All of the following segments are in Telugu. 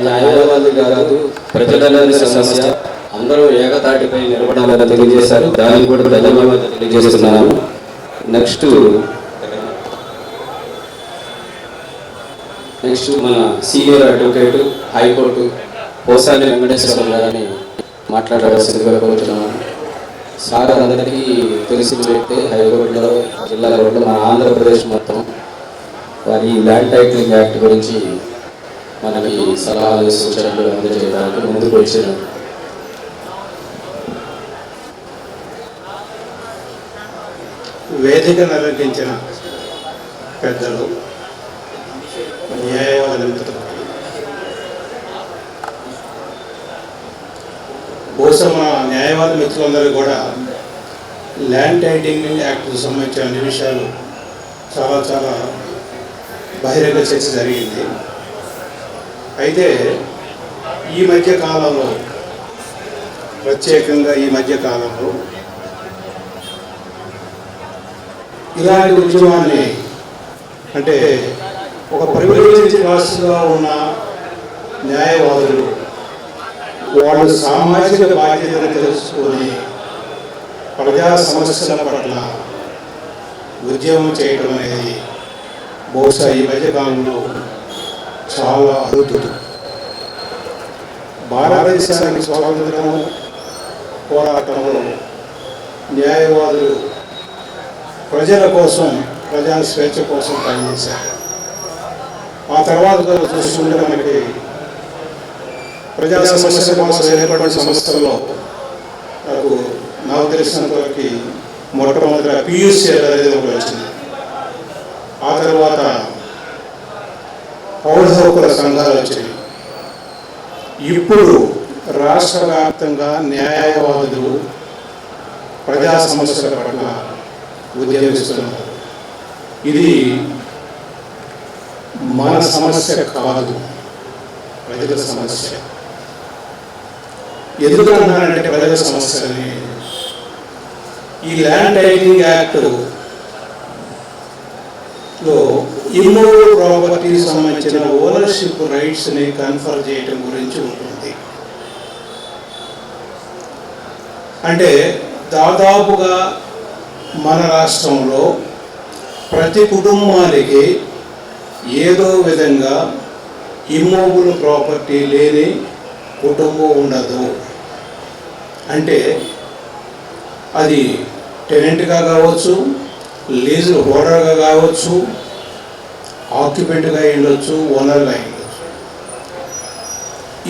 న్యాయవాది కాదు, ప్రజలందరి సమస్య, అందరూ ఏకతాటిపై నిలబడాలని తెలియజేశారు. దానికి కూడా ధన్యవాదాలు తెలియజేస్తున్నాను. నెక్స్ట్ మన senior advocate high court Posani Venkateswara గారిని మాట్లాడవలసిందిగా కోరుతున్నాను. సార్ అందరికీ తెలిసిన వ్యక్తి, హైకోర్టులో జిల్లా కోర్టులో మన ఆంధ్రప్రదేశ్ మొత్తం వారి ల్యాండ్ టైటిలింగ్ యాక్ట్ గురించి మనకి సలహాలు సూచనలు అందజేయడానికి ముందుకు వచ్చారు. వేదికను అలంకరించిన పెద్దలు, న్యాయవాదుల మిత్రులు, బహుశా మన న్యాయవాద మిత్రులందరూ కూడా ల్యాండ్ టైటిలింగ్ యాక్ట్కు సంబంధించిన అన్ని విషయాలు చాలా బహిరంగ చర్చ జరిగింది. అయితే ఈ మధ్య కాలంలో, ప్రత్యేకంగా ఈ మధ్య కాలంలో ఇలాంటి ఉద్యమాన్ని, అంటే ఒక ప్రివిలేజ్ క్లాస్గా ఉన్న న్యాయవాదులు వాళ్ళు సామాజిక బాధ్యతను తెలుసుకొని ప్రజా సమస్యల పట్ల ఉద్యమం చేయడం అనేది బహుశా ఈ మధ్యకాలంలో చాలా అరుదు. భారతదేశానికి స్వాతంత్రం పోరాటంలో న్యాయవాదులు ప్రజల కోసం, ప్రజా స్వేచ్ఛ కోసం పనిచేశారు. ఆ తర్వాత చూసుకుంటే మనకి ప్రజా సమస్యల కోసం ఏర్పడిన సంస్థల్లో నాకు తెలిసినంతవరకు మొట్టమొదటిగా PUC అనేది ఒకటి వచ్చింది. ఆ తర్వాత పౌర హక్కుల సంఘాలు వచ్చాయి. ఇప్పుడు రాష్ట్ర వ్యాప్తంగా న్యాయవాదులు ప్రజా సమస్యల పట్ల ఉద్యమిస్తున్నారు. ఇది మన సమస్య కాదు, ప్రజల సమస్య. ఎందుకంటారంటే ప్రజల సమస్యని ఈ ల్యాండ్ టైటిలింగ్ యాక్ట్లో ఇమ్మూవబుల్ ప్రాపర్టీకి సంబంధించిన ఓనర్షిప్ రైట్స్ని కన్ఫర్ చేయడం గురించి ఉంటుంది. అంటే దాదాపుగా మన రాష్ట్రంలో ప్రతి కుటుంబానికి ఏదో విధంగా ఇమ్మూవబుల్ ప్రాపర్టీ లేని కుటుంబం ఉండదు. అంటే అది టెనెంట్గా కావచ్చు, లీజు హోల్డర్గా కావచ్చు, ఆక్యుపెంట్గా ఉండొచ్చు, ఓనర్గా ఉండొచ్చు.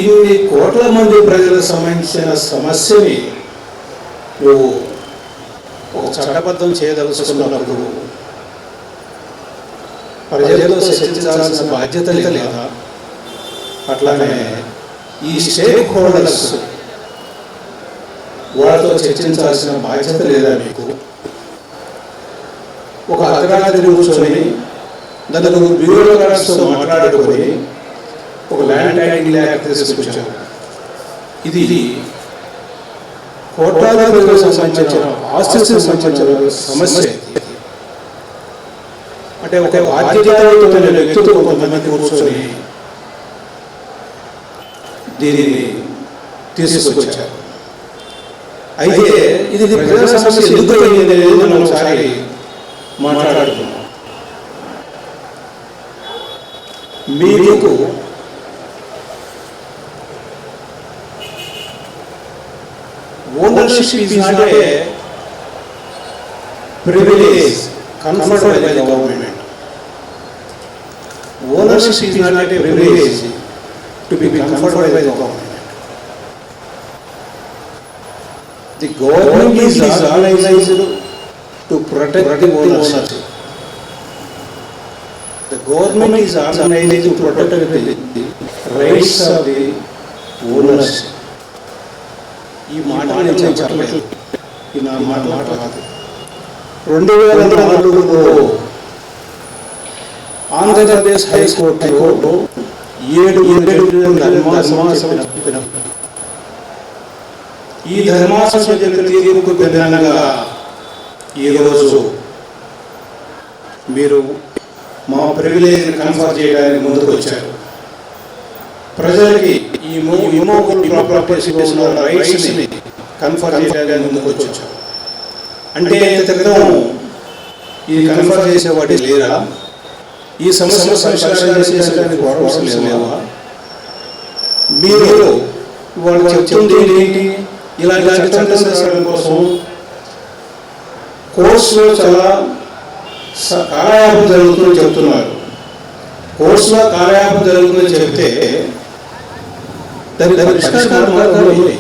ఇన్ని కోట్ల మంది ప్రజలకు సంబంధించిన సమస్యని నువ్వు ఒక చట్టబద్ధం చేయదలుచుకున్నప్పుడు ప్రజలతో చర్చించాల్సిన బాధ్యత లేదా? అట్లానే ఈ స్టేక్ హోల్డర్స్ వాళ్ళతో చర్చించాల్సిన బాధ్యత లేదా మీకు? ఒక అర్ధరాత్రి కూర్చొని దాని బ్యూరోక్రాట్స్తో మాట్లాడుకొని ఒక ల్యాండ్ టైటిలింగ్ యాక్ట్ తీసుకొచ్చారు. ఇది కోట్లాది ప్రజలకు సంబంధించిన ఆస్తికి సంబంధించిన సమస్య. అంటే ఒక బాధ్యతయుతమైన వ్యక్తులు కొంతమంది కూర్చొని దీనిని తీసుకొచ్చారు. అయితే ఇది ప్రజల సమస్య ఎందుకు అయింది అనేది మనం ఒకసారి మాట్లాడుతున్నాం. మీకు ownership is not a privilege conferred by the government. Ownership is not a privilege to be conferred by the government. The government is organized to protect the ownership. The government is organized to protect the rights of the ownership. ఈ మాట నేను చెప్పలేదు, ఈ నా మాట కాదు. 2004లో ఆంధ్రప్రదేశ్ హైకోర్టులో 7 ధర్మాసనం చెప్పినప్పుడు ఈ ధర్మాసనం చెప్పిన తీర్పుకు భిన్నంగా ఈరోజు మీరు మా ప్రివిలేజ్ని కన్ఫర్ చేయడానికి ముందుకు వచ్చారు. ప్రజలకి ఈ ప్రాపర్టీస్ ఉన్న రైట్స్ని కన్ఫర్ చేయడానికి ముందుకు వచ్చాం. అంటే క్రితం ఈ కన్ఫర్ చేసేవాడి లేరా? ఈ సమస్యలు పరిష్కారం చేసేదానికి అవకాశం లేవా? మీరు వాళ్ళు చెప్తుంది ఏంటి? ఇలాంటి చట్టం తీసుకురావడం కోసం కోర్సులో చాలా కాలయాపన జరుగుతుందని చెప్తున్నారు. కోర్సులో కాలయాపన జరుగుతుందని చెప్తే దాని పరిష్కార మార్గాలు ఉన్నాయి.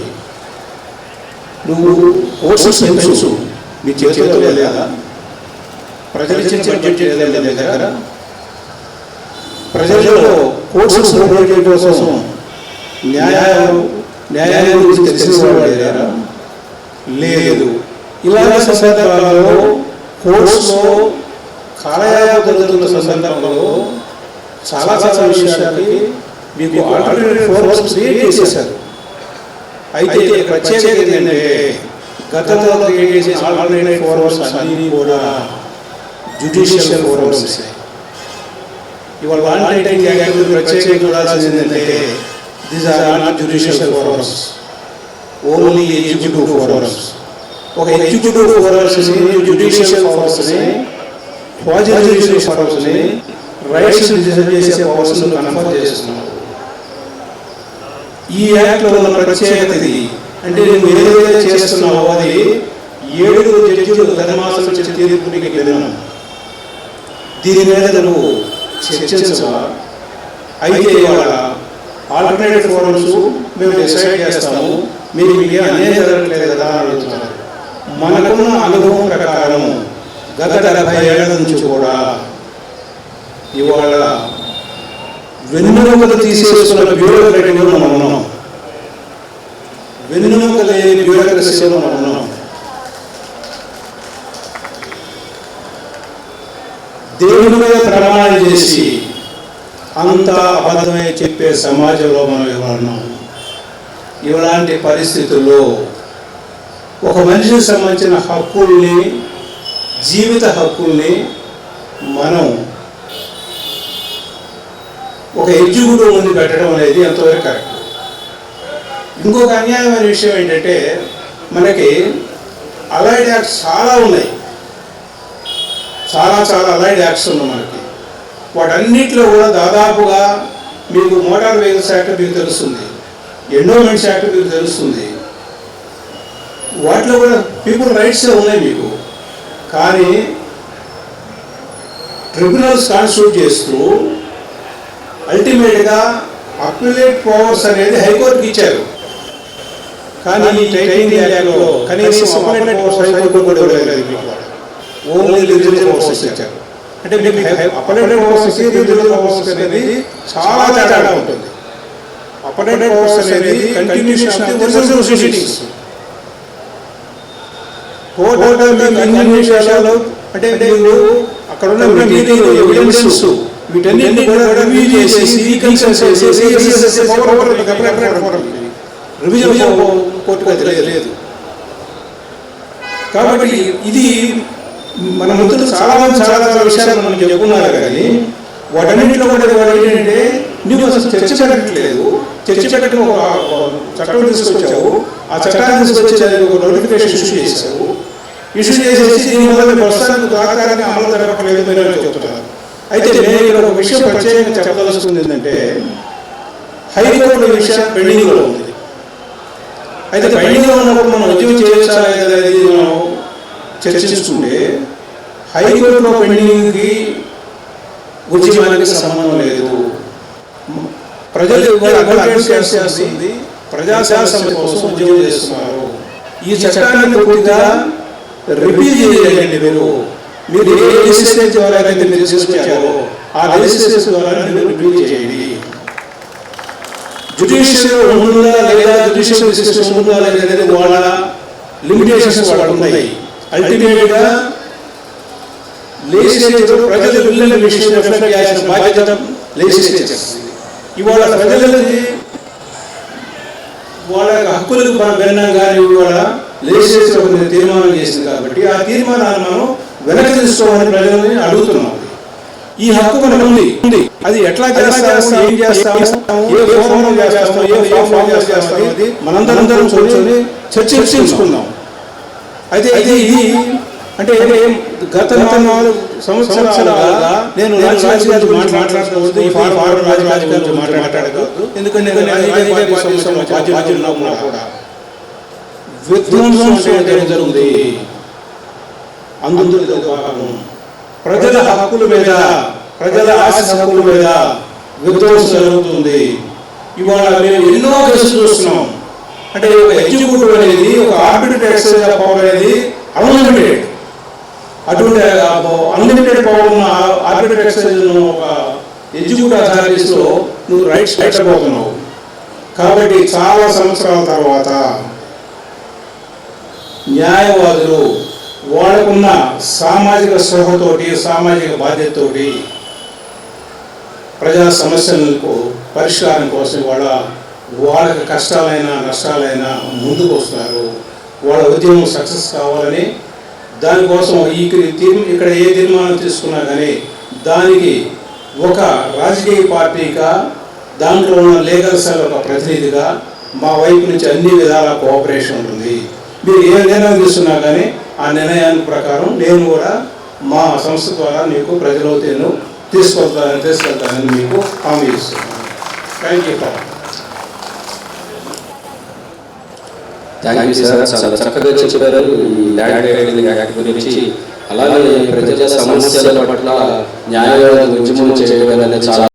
నువ్వు కోర్సు తెలుసు, మీ చేతిలో లేదా? ప్రజలు ఇచ్చిన బడ్జెట్ లేదా మీ దగ్గర? ప్రజల్లో కోర్సు కోసం న్యాయాన్ని గురించి తెలిసిన లేదు. ఇలాంటి సందర్భాలలో కోర్సులో కాలయాపన జరుగుతున్న సందర్భంలో చాలా చాలా విషయాలకి మీకు ఆల్టర్నేటివ్ ఫోరమ్స్ క్రియేట్ చేశారు. అయితే ప్రత్యేకత ఏంటంటే గతంలో క్రియేట్ చేసిన ఆల్టర్నేటివ్ ఫోరమ్స్ అన్నీ కూడా జ్యుడిషియల్ ఫోరమ్స్. ఇవాళ ప్రత్యేకంగా చూడాల్సింది ఏంటంటే these are not judicial forums, only executive forums. ఒక ఎగ్జిక్యూటివ్ ఫోరమ్స్ని, జ్యుడిషియల్ ఫోరమ్స్ని, క్వాజీ జ్యుడిషియల్ ఫోరమ్స్ని రైట్స్ డిసైడ్ చేసే పవర్స్ను కన్ఫర్ చేస్తున్నారు. ఈ యాక్ట్లో ఉన్న ప్రత్యేకత ఇది. అంటే నువ్వు ఏదైతే చేస్తున్నావో అది 7 జడ్జిలు ధర్మాసనం తీర్పునికి విధానం. దీని మీద నువ్వు చర్చించవా? అయితే ఇవాళ ఆల్టర్నేటివ్ ఫోరమ్స్ మేము డిసైడ్ చేస్తాము, మీరు మీకు అన్యాయం జరగలేదు కదా అని అడుగుతున్నారు. మనకున్న అనుభవం ప్రకారం గత 70 ఏళ్ల నుంచి కూడా ఇవాళ వెన్నుముకలు తీసేస్తున్న బ్యూరోక్రసీలో మనం ఉన్నాం. వెన్నుముక లేని బ్యూరోక్రసీలో మనం ఉన్నాం. దేవుని మీద ప్రమాణం చేసి అంతా అబద్ధమే చెప్పే సమాజంలో మనం ఇవ్వన్నాం. ఇలాంటి పరిస్థితుల్లో ఒక మనిషికి సంబంధించిన హక్కుల్ని, జీవిత హక్కుల్ని మనం ఒక ఎగ్జిక్యూటివ్ ముందు పెట్టడం అనేది ఎంతవరకు కరెక్ట్? ఇంకొక అన్యాయమైన విషయం ఏంటంటే మనకి అలైడ్ యాక్ట్స్ చాలా ఉన్నాయి, చాలా అలైడ్ యాక్ట్స్ ఉన్నాయి మనకి. వాటన్నిటిలో కూడా దాదాపుగా మీకు మోటార్ వెహికల్స్ యాక్ట్ మీకు తెలుస్తుంది, ఎండోమెంట్స్ యాక్ట్ మీకు తెలుస్తుంది. వాటిలో కూడా పీపుల్ రైట్స్ ఉన్నాయి మీకు. కానీ ట్రిబ్యునల్స్ కాన్స్టిట్యూట్ చేస్తూ అల్టిమేట్గా అప్పీలేట్ పవర్స్ అనేది హైకోర్టుకి ఇచ్చారు. కానీ ఈ టైటిల్ యాక్ట్లో కనీసం అప్పీలేట్ పవర్స్ హైకోర్టు కూడా ఇవ్వలేదు. ఓన్లీ రిజర్వ్ పవర్స్ ఇచ్చారు. అంటే మీకు అప్పీలేట్ పవర్స్ రిజర్వ్ పవర్స్ అనేది చాలా తేడా ఉంటుంది. అప్పీలేట్ పవర్స్ అనేది continuation of the original proceedings. Total మీకు అన్ని విషయాలు అంటే మీరు అక్కడ ఉన్న మెటీరియల్ ఎవిడెన్స్ వీటన్నిటిని కూడా రివ్యూ చేసి రీకన్సిడర్ చేసి రివిజన్ కోర్టుకు లేదు. కాబట్టి ఇది మన మిత్రులు చాలా విషయాలు మనం చెప్పుకున్నారు. కానీ వాటన్నింటిలో కూడా ఏంటంటే నువ్వు అసలు చర్చ పెట్టట్లేదు. చర్చ పెట్టడం ఒక చట్టం తీసుకొచ్చావు, ఆ చట్టాన్ని తీసుకొచ్చే ఒక నోటిఫికేషన్ ఇష్యూ చేసేసి దీనివల్ల ప్రస్తుతానికి దాకాన్ని అమలు జరగట్లేదు అని చెప్తున్నారు. అయితే నేను ఇక్కడ ఒక విషయం ప్రత్యేకంగా చెప్పదలుచుకుంది ఏంటంటే హైకోర్టు విషయం పెండింగ్లో ఉంది. అయితే పెండింగ్లో ఉన్నప్పుడు మనం ఉద్యమం చేయొచ్చా అనేది మనం చర్చించుకుంటే హైకోర్టులో పెండింగ్కి ఉద్యమానికి సంబంధం లేదు. ప్రజలు చేస్తుంది ప్రజాస్వామ్యం కోసం ఉద్యమం చేస్తున్నారు. ఈ చట్టాన్ని పూర్తిగా రిపీల్ చేయండి. మీరు ఏ లెజిస్లేచర్ ద్వారా అయితే మీరు తీసుకొచ్చారో ఆ లెజిస్లేచర్ ద్వారా మీరు రిపీల్ చేయండి. జ్యుడిషియల్ ఉంటుందా లేదా, జ్యుడిషియల్ డిస్కషన్ ఉంటుందా లేదా అనేది వాళ్ళ లిమిటేషన్స్ వాళ్ళకు ఉన్నాయి. అల్టిమేట్గా లెజిస్లేచర్ ప్రజల బిల్లుల విషయం రిఫ్లెక్ట్ చేయాల్సిన బాధ్యత లెజిస్లేచర్. ఇవాళ ప్రజలకి వాళ్ళ హక్కులకు భిన్నంగా ఇవాళ లెజిస్లేచర్ ఒక తీర్మానం చేసింది. కాబట్టి ఆ తీర్మానాన్ని మనం వెనక్కి తీసుకోవాలని ప్రజల్ని అడుగుతున్నాం. ఈ హక్కు మనకు ఉంది. అది ఎట్లా చేస్తాము, ఏం చేస్తాము, ఏ ఫార్మ్ చేస్తాము, ఏ ఫార్మ్ చేస్తాము అది మనందరం కూర్చొని చర్చించుకుందాం. అయితే ఇది అంటే గత 4 సంవత్సరాలుగా నేను రాజకీయాల గురించి మాట్లాడకూడదు, ఈ ఫార్మ్ రాజకీయాల గురించి మాట్లాడకూడదు. ఎందుకంటే నేను రాజకీయ పార్టీ బాధ్యులు కూడా విధ్వంసం జరుగుతుంది. అందులో భాగం ప్రజల హక్కుల మీద, ప్రజల ఆశ హక్కుల మీద విధ్వంసం జరుగుతుంది. ఇవాళ మేము ఎన్నో కేసులు చూస్తున్నాం. అంటే ఒక ఎగ్జిక్యూటివ్ అనేది, ఒక ఆర్బిట్రేటర్ ఎక్సైజ్ పవర్ అనేది అన్లిమిటెడ్. అటువంటి అన్లిమిటెడ్ పవర్ ఉన్న ఆర్బిట్రేటర్ ఎక్సైజ్ ఒక ఎగ్జిక్యూటివ్ అథారిటీస్ లో నువ్వు రైట్స్ పెట్టబోతున్నావు. కాబట్టి చాలా సంవత్సరాల తర్వాత న్యాయవాదులు వాళ్ళకున్న సామాజిక స్పృహతోటి, సామాజిక బాధ్యతతోటి ప్రజా సమస్యలకు పరిష్కారం కోసం వాళ్ళకి కష్టాలైనా నష్టాలైనా ముందుకు వస్తున్నారు. వాళ్ళ ఉద్యమం సక్సెస్ కావాలని దానికోసం ఇక్కడ ఏ తీర్మానం తీసుకున్నా కానీ దానికి ఒక రాజకీయ పార్టీగా, దాంట్లో ఉన్న లీగల్ సెల్ ఒక ప్రతినిధిగా మా వైపు నుంచి అన్ని విధాల కోఆపరేషన్ ఉంటుంది. మీరు ఏ నిర్ణయం తీసుకున్నా కానీ ఆ నిర్ణయానికి ప్రకారం నేను కూడా మా సంస్థ ద్వారా మీకు ప్రజలతో తీసుకెళ్తానని మీకు హామీ ఇస్తున్నాను. Thank you. Thank you sir, చాలా చక్కగా చెప్పారు ఈ ల్యాండ్ టైటిలింగ్ యాక్ట్ గురించి. అలాగే ప్రజల సమస్యల పట్ల న్యాయవాద ఉద్యమం చేయడం అనేది చాలా